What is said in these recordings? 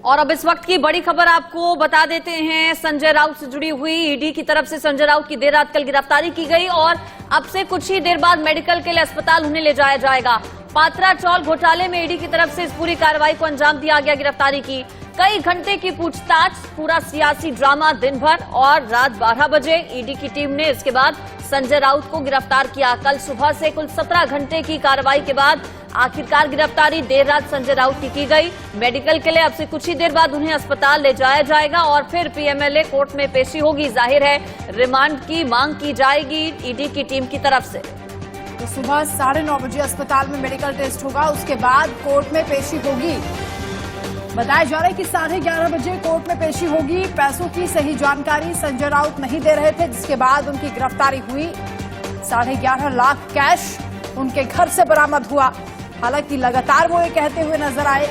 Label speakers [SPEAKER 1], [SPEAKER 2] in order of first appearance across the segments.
[SPEAKER 1] और अब इस वक्त की बड़ी खबर आपको बता देते हैं। संजय राउत से जुड़ी हुई ईडी की तरफ से संजय राउत की देर रात कल गिरफ्तारी की गई और अब से कुछ ही देर बाद मेडिकल के लिए अस्पताल उन्हें ले जाया जाएगा। पात्रा चौल घोटाले में ईडी की तरफ से इस पूरी कार्रवाई को अंजाम दिया गया। गिरफ्तारी की कई घंटे की पूछताछ, पूरा सियासी ड्रामा दिन भर और रात 12 बजे ईडी की टीम ने इसके बाद संजय राउत को गिरफ्तार किया। कल सुबह से कुल 17 घंटे की कार्रवाई के बाद आखिरकार गिरफ्तारी देर रात संजय राउत की गई। मेडिकल के लिए अब से कुछ ही देर बाद उन्हें अस्पताल ले जाया जाएगा और फिर पीएमएलए कोर्ट में पेशी होगी। जाहिर है रिमांड की मांग की जाएगी ईडी की टीम की तरफ से।
[SPEAKER 2] तो सुबह 9:30 बजे अस्पताल में मेडिकल टेस्ट होगा, उसके बाद कोर्ट में पेशी होगी। बताया जा रहा है कि 11:30 बजे कोर्ट में पेशी होगी। पैसों की सही जानकारी संजय राउत नहीं दे रहे थे, जिसके बाद उनकी गिरफ्तारी हुई। 11.5 लाख कैश उनके घर से बरामद हुआ। हालांकि लगातार वो ये कहते हुए नजर आए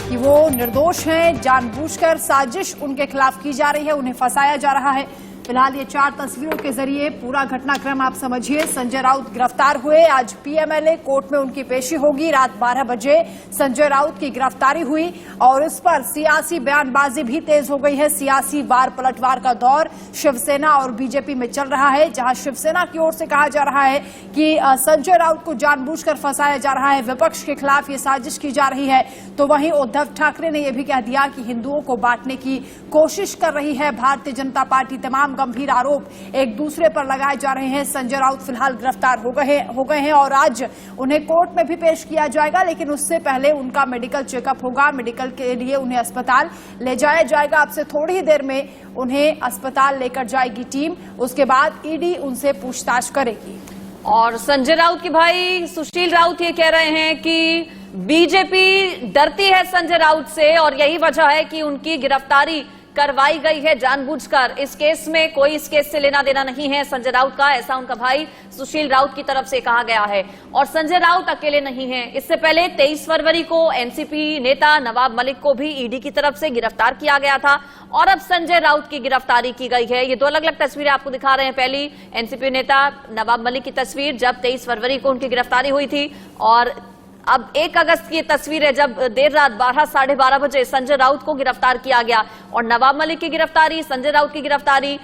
[SPEAKER 2] कि वो निर्दोष हैं, जानबूझकर साजिश उनके खिलाफ की जा रही है, उन्हें फंसाया जा रहा है। फिलहाल ये 4 तस्वीरों के जरिए पूरा घटनाक्रम आप समझिए। संजय राउत गिरफ्तार हुए, आज पीएमएलए कोर्ट में उनकी पेशी होगी। रात 12 बजे संजय राउत की गिरफ्तारी हुई और इस पर सियासी बयानबाजी भी तेज हो गई है। सियासी वार पलटवार का दौर शिवसेना और बीजेपी में चल रहा है, जहां शिवसेना की ओर से कहा जा रहा है कि संजय राउत को जानबूझकर फंसाया जा रहा है, विपक्ष के खिलाफ ये साजिश की जा रही है। तो वहीं उद्धव ठाकरे ने यह भी कह दिया कि हिंदुओं को बांटने की कोशिश कर रही है भारतीय जनता पार्टी। तमाम गंभीर आरोप एक दूसरे पर लगाए जा रहे हैं। संजय राउत फिलहाल गिरफ्तार हो गए हैं और आज उन्हें कोर्ट में भी पेश किया जाएगा, लेकिन उससे पहले उनका मेडिकल चेकअप होगा। मेडिकल के लिए उन्हें अस्पताल ले जाया जाएगा। अब से थोड़ी ही देर में उन्हें अस्पताल लेकर जाएगी टीम, उसके बाद ईडी उनसे पूछताछ करेगी।
[SPEAKER 1] और संजय राउत के भाई सुशील राउत ये कह रहे हैं कि बीजेपी डरती है संजय राउत से और यही वजह है कि उनकी गिरफ्तारी करवाई गई है जानबूझकर। इस केस में कोई इस केस से लेना देना नहीं है संजय राउत का, ऐसा उनका भाई सुशील राउत की तरफ से कहा गया है। और संजय राउत अकेले नहीं हैं। इससे पहले 23 फरवरी को एनसीपी नेता नवाब मलिक को भी ईडी की तरफ से गिरफ्तार किया गया था और अब संजय राउत की गिरफ्तारी की गई है। ये 2 अलग अलग तस्वीरें आपको दिखा रहे हैं। पहली एनसीपी नेता नवाब मलिक की तस्वीर जब 23 फरवरी को उनकी गिरफ्तारी हुई थी और अब 1 अगस्त की तस्वीर है जब देर रात 12-12:30 बजे संजय राउत को गिरफ्तार किया गया। और नवाब मलिक की गिरफ्तारी, संजय राउत की गिरफ्तारी,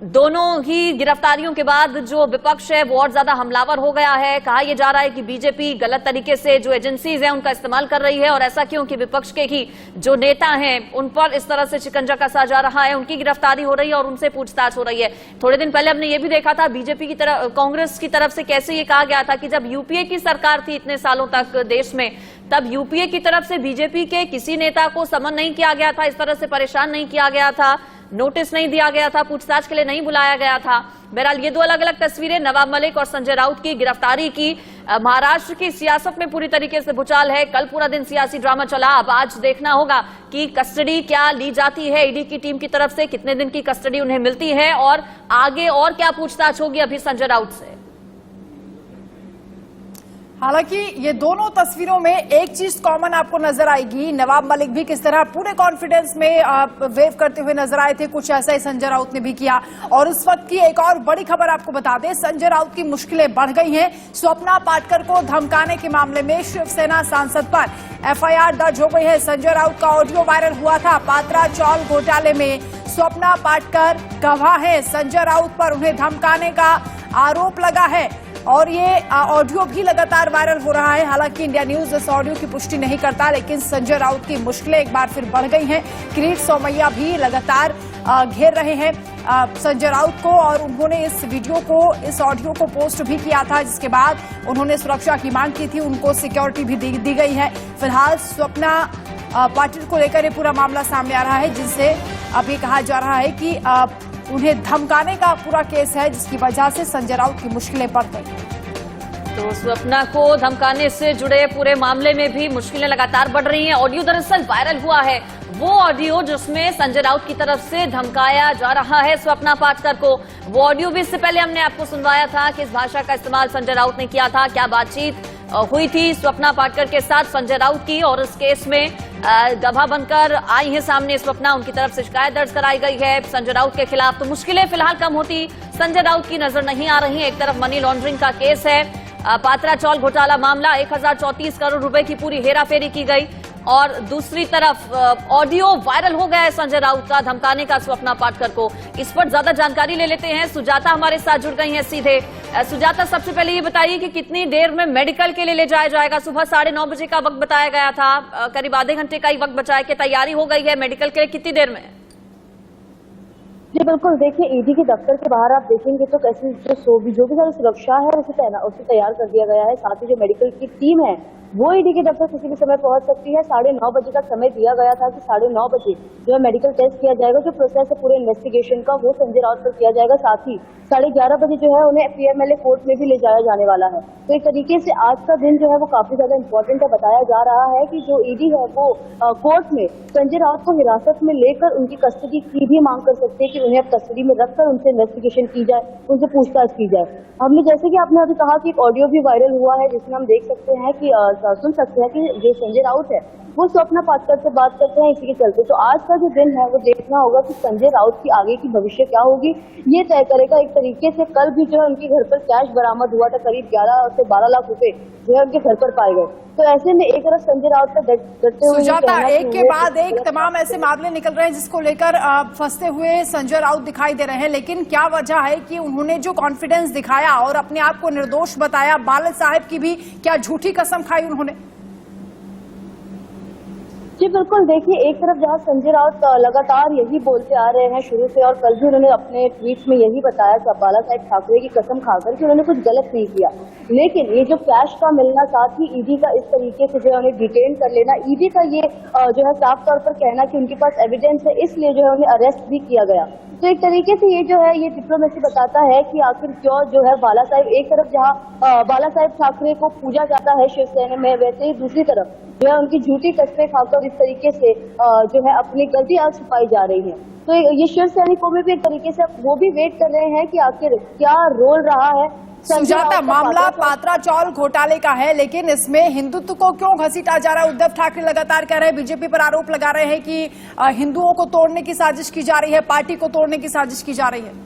[SPEAKER 1] दोनों ही गिरफ्तारियों के बाद जो विपक्ष है वो और ज्यादा हमलावर हो गया है। कहा यह जा रहा है कि बीजेपी गलत तरीके से जो एजेंसीज हैं उनका इस्तेमाल कर रही है और ऐसा क्यों कि विपक्ष के ही जो नेता हैं उन पर इस तरह से शिकंजा कसा जा रहा है, उनकी गिरफ्तारी हो रही है और उनसे पूछताछ हो रही है। थोड़े दिन पहले हमने ये भी देखा था बीजेपी की तरफ, कांग्रेस की तरफ से कैसे ये कहा गया था कि जब यूपीए की सरकार थी इतने सालों तक देश में, तब यूपीए की तरफ से बीजेपी के किसी नेता को समन नहीं किया गया था, इस तरह से परेशान नहीं किया गया था, नोटिस नहीं दिया गया था, पूछताछ के लिए नहीं बुलाया गया था। बहरहाल ये 2 अलग अलग तस्वीरें नवाब मलिक और संजय राउत की गिरफ्तारी की। महाराष्ट्र की सियासत में पूरी तरीके से भूचाल है। कल पूरा दिन सियासी ड्रामा चला। अब आज देखना होगा कि कस्टडी क्या ली जाती है ईडी की टीम की तरफ से, कितने दिन की कस्टडी उन्हें मिलती है और आगे और क्या पूछताछ होगी अभी संजय राउत से।
[SPEAKER 2] हालांकि ये दोनों तस्वीरों में एक चीज कॉमन आपको नजर आएगी। नवाब मलिक भी किस तरह पूरे कॉन्फिडेंस में वेव करते हुए नजर आए थे, कुछ ऐसा ही संजय राउत ने भी किया। और उस वक्त की एक और बड़ी खबर आपको बता दें, संजय राउत की मुश्किलें बढ़ गई हैं। स्वप्ना पाटकर को धमकाने के मामले में शिवसेना सांसद पर एफआईआर दर्ज हो गई है। संजय राउत का ऑडियो वायरल हुआ था। पात्रा चौल घोटाले में स्वप्ना पाटकर गवाह है। संजय राउत पर उन्हें धमकाने का आरोप लगा है और ये ऑडियो भी लगातार वायरल हो रहा है। हालांकि इंडिया न्यूज इस ऑडियो की पुष्टि नहीं करता, लेकिन संजय राउत की मुश्किलें एक बार फिर बढ़ गई हैं। किरीट सोमैया भी लगातार घेर रहे हैं संजय राउत को और उन्होंने इस वीडियो को, इस ऑडियो को पोस्ट भी किया था, जिसके बाद उन्होंने सुरक्षा की मांग की थी। उनको सिक्योरिटी भी दी गई है। फिलहाल स्वप्ना पाटिल को लेकर ये पूरा मामला सामने आ रहा है, जिनसे अभी कहा जा रहा है कि उन्हें धमकाने का पूरा केस है, जिसकी वजह से संजय राउत की मुश्किलें बढ़ गई।
[SPEAKER 1] तो स्वप्ना को धमकाने से जुड़े पूरे मामले में भी मुश्किलें लगातार बढ़ रही हैं। ऑडियो दरअसल वायरल हुआ है, वो ऑडियो जिसमें संजय राउत की तरफ से धमकाया जा रहा है स्वप्ना पाटकर को। वो ऑडियो भी इससे पहले हमने आपको सुनवाया था कि इस भाषा का इस्तेमाल संजय राउत ने किया था। क्या बातचीत हुई थी स्वप्ना पाटकर के साथ संजय राउत की, और इस केस में गवाह बनकर आई है सामने स्वप्ना, उनकी तरफ से शिकायत दर्ज कराई गई है संजय राउत के खिलाफ। तो मुश्किलें फिलहाल कम होती संजय राउत की नजर नहीं आ रही है। एक तरफ मनी लॉन्ड्रिंग का केस है, पात्रा चौल घोटाला मामला, 1034 करोड़ रुपए की पूरी हेराफेरी की गई और दूसरी तरफ ऑडियो वायरल हो गया है संजय राउत का धमकाने का स्वप्ना पाटकर को। इस पर ज्यादा जानकारी ले लेते हैं। सुजाता हमारे साथ जुड़ गई हैं सीधे। सुजाता, सबसे पहले ये बताइए कि कितनी देर में मेडिकल के लिए ले जाया जाएगा? सुबह 9:30 बजे का वक्त बताया गया था, करीब आधे घंटे का ही वक्त बचा है कि तैयारी हो गई है मेडिकल के लिए, कितनी देर में?
[SPEAKER 3] जी बिल्कुल, देखिए ईडी के दफ्तर के बाहर आप देखेंगे तो कैसे जो भी सारी सुरक्षा है उसे तैयार कर दिया गया है। साथ ही जो मेडिकल की टीम है वो ईडी के दफ्तर किसी भी समय पहुंच सकती है। 9:30 बजे का समय दिया गया था कि 9:30 बजे जो है मेडिकल टेस्ट किया जाएगा, जो प्रोसेस है पूरे इन्वेस्टिगेशन का वो संजय राउत पर किया जाएगा। साथ ही 11:30 बजे जो है उन्हें पीएमएलए कोर्ट में भी ले जाया जाने वाला है। तो एक तरीके से आज का दिन जो है वो काफी ज्यादा इंपॉर्टेंट है। बताया जा रहा है कि जो ईडी है वो कोर्ट में संजय राउत को हिरासत में लेकर उनकी कस्टडी की भी मांग कर सकते हैं कि उन्हें अब कस्टडी में रखकर उनसे इन्वेस्टिगेशन की जाए, उनसे पूछताछ की जाए। हमने जैसे कि आपने अभी कहा कि एक ऑडियो भी वायरल हुआ है जिसमें हम देख सकते हैं कि सुन सकते हैं कि जो संजय राउत है वो स्वप्ना पाटकर से बात करते हैं इसी के चलते। तो आज का जो दिन है वो देखना होगा कि संजय राउत की आगे की भविष्य क्या होगी, ये तय करेगा। एक तरीके से कल भी जो है उनके घर पर कैश बरामद हुआ था, करीब 11 से 12 लाख रुपए जो है उनके घर पर पाए गए। तो ऐसे में एक तरफ संजय राउत का डरते हुए
[SPEAKER 2] सुजाता, एक के बाद एक तमाम ऐसे मामले निकल रहे हैं जिसको लेकर फंसते हुए संजय राउत दिखाई दे रहे हैं, लेकिन क्या वजह है कि उन्होंने जो कॉन्फिडेंस दिखाया और अपने आप को निर्दोष बताया, बालक साहब की भी क्या झूठी कसम खाई उन्होंने?
[SPEAKER 3] जी बिल्कुल, देखिए एक तरफ जहां संजय राउत लगातार यही बोलते आ रहे हैं शुरू से, और कल भी उन्होंने अपने ट्वीट में यही बताया कि बाला साहेब ठाकरे की कसम खाकर कि उन्होंने कुछ गलत नहीं किया। लेकिन ये जो कैश का मिलना, साथ ही ईडी का इस तरीके से जो है उन्हें डिटेन कर लेना, ईडी का ये जो है साफ तौर पर कहना कि उनके पास एविडेंस है इसलिए जो है उन्हें अरेस्ट भी किया गया। तो एक तरीके से ये जो है ये डिप्लोमेसी बताता है कि आखिर क्यों जो है बाला साहेब, एक तरफ जहां बाला साहेब ठाकरे को पूजा जाता है शिवसेना में, वैसे ही दूसरी तरफ जो है उनकी झूठी कसमें खाकर इस तरीके से जो है अपनी गलतियां छुपाई जा रही हैं। तो ये शिव सैनिकों में भी एक तरीके से वो भी वेट कर रहे हैं कि आखिर क्या रोल रहा है।
[SPEAKER 2] सुजाता, मामला पात्रा चौल घोटाले का है, लेकिन इसमें हिंदुत्व को क्यों घसीटा जा रहा है? उद्धव ठाकरे लगातार कह रहे हैं, बीजेपी पर आरोप लगा रहे हैं कि हिंदुओं को तोड़ने की साजिश की जा रही है, पार्टी को तोड़ने की साजिश की जा रही है।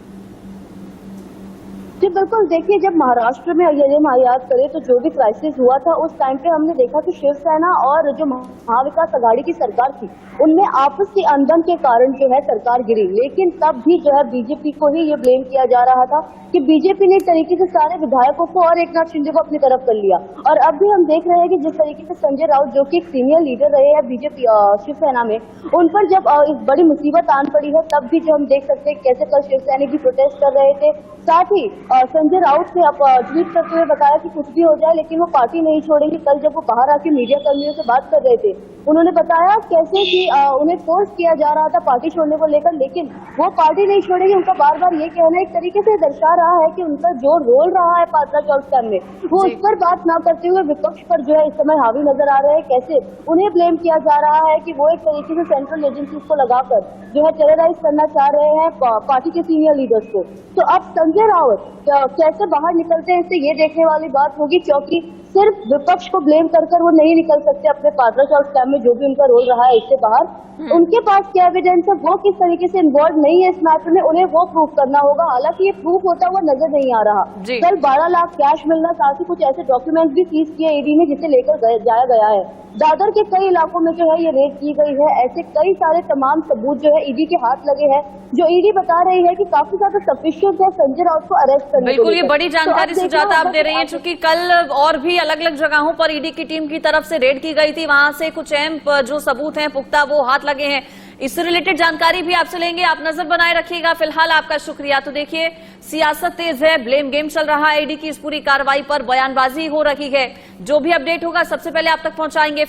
[SPEAKER 3] जी बिल्कुल, देखिए जब महाराष्ट्र में यदि हम याद करें तो जो भी क्राइसिस हुआ था उस टाइम पे हमने देखा कि शिवसेना और जो महाविकास आघाड़ी की सरकार थी उनमें आपसी अनबन के कारण जो है सरकार गिरी। लेकिन तब भी जो है बीजेपी को ही ये ब्लेम किया जा रहा था कि बीजेपी ने एक तरीके से सारे विधायकों को और एकनाथ शिंदे को अपनी तरफ कर लिया। और अब भी हम देख रहे हैं कि जिस तरीके से संजय राउत जो कि एक सीनियर लीडर रहे हैं बीजेपी शिवसेना में, उन पर जब इस बड़ी मुसीबत आन पड़ी है तब भी जो हम देख सकते हैं कैसे कल शिवसैनिक भी प्रोटेस्ट कर रहे थे। साथ ही संजय राउत ने ट्वीट करते हुए बताया कि कुछ भी हो जाए लेकिन वो पार्टी नहीं छोड़ेंगे। कल जब वो बाहर आके मीडिया कर्मियों से बात कर रहे थे उन्होंने बताया कैसे कि उन्हें फोर्स किया जा रहा था पार्टी छोड़ने को लेकर, लेकिन वो पार्टी नहीं छोड़ेगी। उनका बार बार ये कहना एक तरीके से दर्शा रहा है कि उनका जो रोल रहा है पात्रा चौल स्कैम में वो उस पर बात न करते हुए विपक्ष पर जो है इस समय हावी नजर आ रहे हैं। कैसे उन्हें ब्लेम किया जा रहा है कि वो एक तरीके से सेंट्रल एजेंसीज को लगाकर जो है टेरराइज करना चाह रहे हैं पार्टी के सीनियर लीडर्स को। तो अब संजय राउत कैसे बाहर निकलते हैं इससे ये देखने वाली बात होगी, क्योंकि सिर्फ विपक्ष को ब्लेम कर वो नहीं निकल सकते अपने पात्रा चौल स्कैम में जो भी उनका रोल रहा है इससे बाहर। उनके पास क्या एविडेंस है, वो किस तरीके से इन्वॉल्व नहीं है इस मैटर में, उन्हें वो प्रूव करना होगा। हालांकि ये प्रूफ होता हुआ नजर नहीं आ रहा। कल 12 लाख कैश मिलना, साथ ही कुछ ऐसे डॉक्यूमेंट्स भी सीज किए ईडी ने जिसे लेकर जाया गया है। दादर के कई इलाकों में जो है ये रेड की गई है। ऐसे कई सारे तमाम सबूत जो है ईडी के हाथ लगे हैं, जो ईडी बता रही है कि काफी ज्यादा सफिशिएंट है संजय राउत को अरेस्ट करने।
[SPEAKER 1] बिल्कुल, ये बड़ी जानकारी सुजाता आप दे रही हैं, चूंकि कल और भी अलग अलग जगहों पर ईडी की टीम की तरफ से रेड की गई थी, वहां से कुछ अहम जो सबूत हैं पुख्ता वो हाथ लगे हैं। इससे रिलेटेड जानकारी भी आपसे लेंगे, आप नजर बनाए रखिएगा। फिलहाल आपका शुक्रिया। तो देखिए, सियासत तेज है, ब्लेम गेम चल रहा है ईडी की इस पूरी कार्रवाई पर, बयानबाजी हो रही है। जो भी अपडेट होगा सबसे पहले आप तक पहुंचाएंगे।